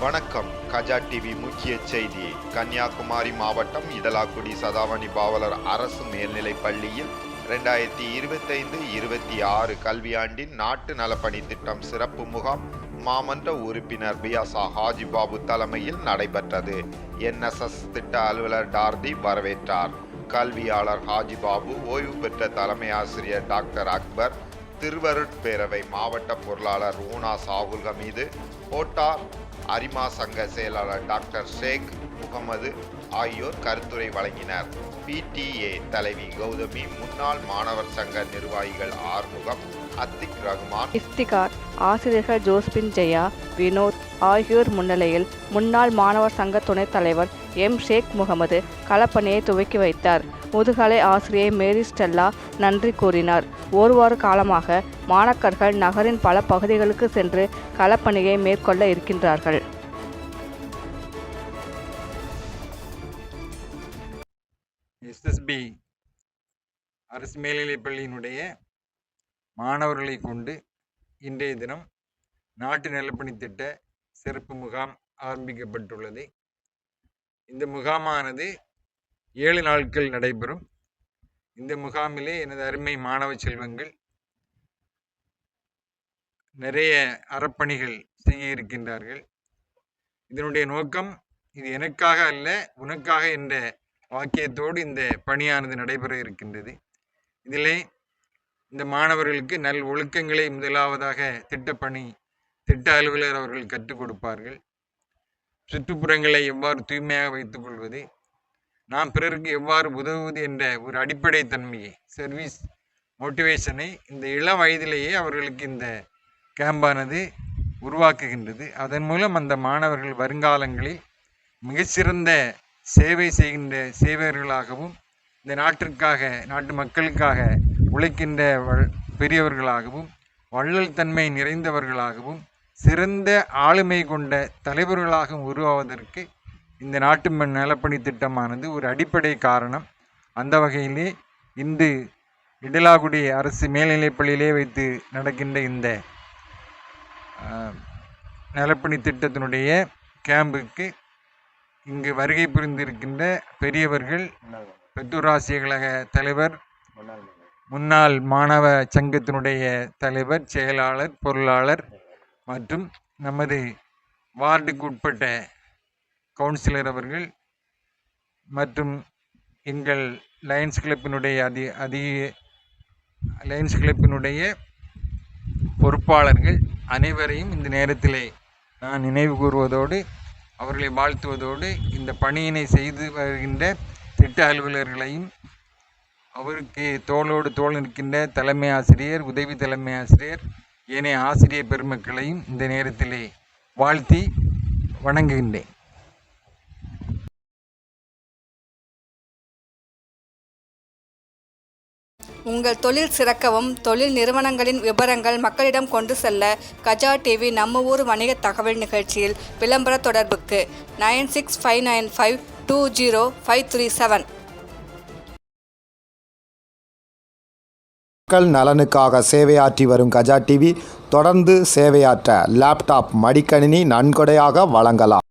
வணக்கம். கஜா டிவி முக்கிய செய்தி. கன்னியாகுமரி மாவட்டம் இதலாக்குடி சதாவணி பாவலர் அரசு மேல்நிலைப் பள்ளியில் 2025-26 கல்வியாண்டின் நாட்டு நலப்பணி திட்டம் சிறப்பு முகாம் மாமன்ற உறுப்பினர் பியாசா ஹாஜிபாபு தலைமையில் நடைபெற்றது. NSS திட்ட அலுவலர் டார்தி வரவேற்றார். கல்வியாளர் ஹாஜிபாபு, ஓய்வு பெற்ற தலைமை ஆசிரியர் டாக்டர் அக்பர், திருவருட்பேரவை மாவட்ட பொருளாளர் ஊனா சாகுல் ஹமீது, கோட்டார் அரிமா சங்க செயலாளர் டாக்டர் ஷேக் முகமது ஆகியோர் கருத்துரை வழங்கினர். PTA தலைவி கௌதமி, முன்னாள் மாணவர் சங்க நிர்வாகிகள் ஆறுமுகம், அத்திக் ரகுமான், இஃப்திகார், ஆசிரியர்கள் ஜோஸ்பின் ஜெயா, வினோத் ஆகியோர் முன்னிலையில் முன்னாள் மாணவர் சங்க துணைத் தலைவர் ஷேக் முகமது களப்பணியை துவக்கி வைத்தார். முதுகலை ஆசிரியை மேரி ஸ்டெல்லா நன்றி கூறினார். ஒரு வார காலமாக மாணாக்கர்கள் நகரின் பல பகுதிகளுக்கு சென்று களப்பணியை மேற்கொள்ள இருக்கின்றார்கள். SSB அரசு மேல்நிலைப்பள்ளியினுடைய மாணவர்களை கொண்டு இன்றைய தினம் நாட்டு நலப்பணி திட்ட சிறப்பு முகாம் ஆரம்பிக்கப்பட்டுள்ளது. இந்த முகாமானது 7 நாட்கள் நடைபெறும். இந்த முகாமிலே எனது அருமை மாணவ செல்வங்கள் நிறைய அறப்பணிகள் செய்ய இருக்கின்றார்கள். இதனுடைய நோக்கம் இது எனக்காக அல்ல உனக்காக என்ற வாக்கியத்தோடு இந்த பணியானது நடைபெற இருக்கின்றது. இதிலே இந்த மாணவர்களுக்கு நல் ஒழுக்கங்களை முதலாவதாக திட்ட அலுவலர் அவர்கள் கற்றுக் கொடுப்பார்கள். சுற்றுப்புறங்களை எவ்வாறு தூய்மையாக வைத்துக் கொள்வது, நாம் பிறருக்கு எவ்வாறு உதவுவது என்ற ஒரு அடிப்படை தன்மையை, சர்வீஸ் மோட்டிவேஷனை இந்த இளம் வயதிலேயே அவர்களுக்கு இந்த கேம்பானது உருவாக்குகின்றது. அதன் மூலம் அந்த மாணவர்கள் வருங்காலங்களில் மிகச்சிறந்த சேவை செய்கின்ற சேவகர்களாகவும், இந்த நாட்டிற்காக நாட்டு மக்களுக்காக உழைக்கின்ற பெரியவர்களாகவும், வள்ளல் தன்மை நிறைந்தவர்களாகவும், சிறந்த ஆளுமை கொண்ட தலைவர்களாகவும் உருவாவதற்கு இந்த நாட்டு நலப்பணி திட்டமானது ஒரு அடிப்படை காரணம். அந்த வகையிலே இன்று இடலாக்குடி அரசு மேல்நிலைப்பள்ளியிலே வைத்து நடக்கின்ற இந்த நலப்பணி திட்டத்தினுடைய கேம்புக்கு இங்கு வருகை புரிந்திருக்கின்ற பெரியவர்கள், பெற்றோராசிரிய கழக தலைவர், முன்னாள் மாணவ சங்கத்தினுடைய தலைவர், செயலாளர், பொருளாளர் மற்றும் நமது வார்டுக்கு உட்பட்ட கவுன்சிலர் அவர்கள் மற்றும் எங்கள் லயன்ஸ் கிளப்பினுடைய பொறுப்பாளர்கள் அனைவரையும் இந்த நேரத்திலே நான் நினைவு கூறுவதோடு அவர்களை வாழ்த்துவதோடு இந்த பணியினை செய்து வருகின்ற திட்ட அலுவலர்களையும் அவருக்கு தோளோடு தோள் நிற்கின்ற தலைமை ஆசிரியர், உதவி தலைமை ஆசிரியர், ஏனைய ஆசிரியர் பெருமக்களையும் இந்த நேரத்திலே வாழ்த்தி வணங்குகின்றேன். உங்கள் தொழில் சிறக்கவும் தொழில் நிறுவனங்களின் விவரங்கள் மக்களிடம் கொண்டு செல்ல கஜா டிவி நம்ம ஊர் வணிக தகவல் நிகழ்ச்சியில் விளம்பர தொடர்புக்கு 9659520537. மக்கள் நலனுக்காக சேவையாற்றி வரும் கஜா டிவி தொடர்ந்து சேவையாற்ற லேப்டாப், மடிக்கணினி நன்கொடையாக வழங்கலாம்.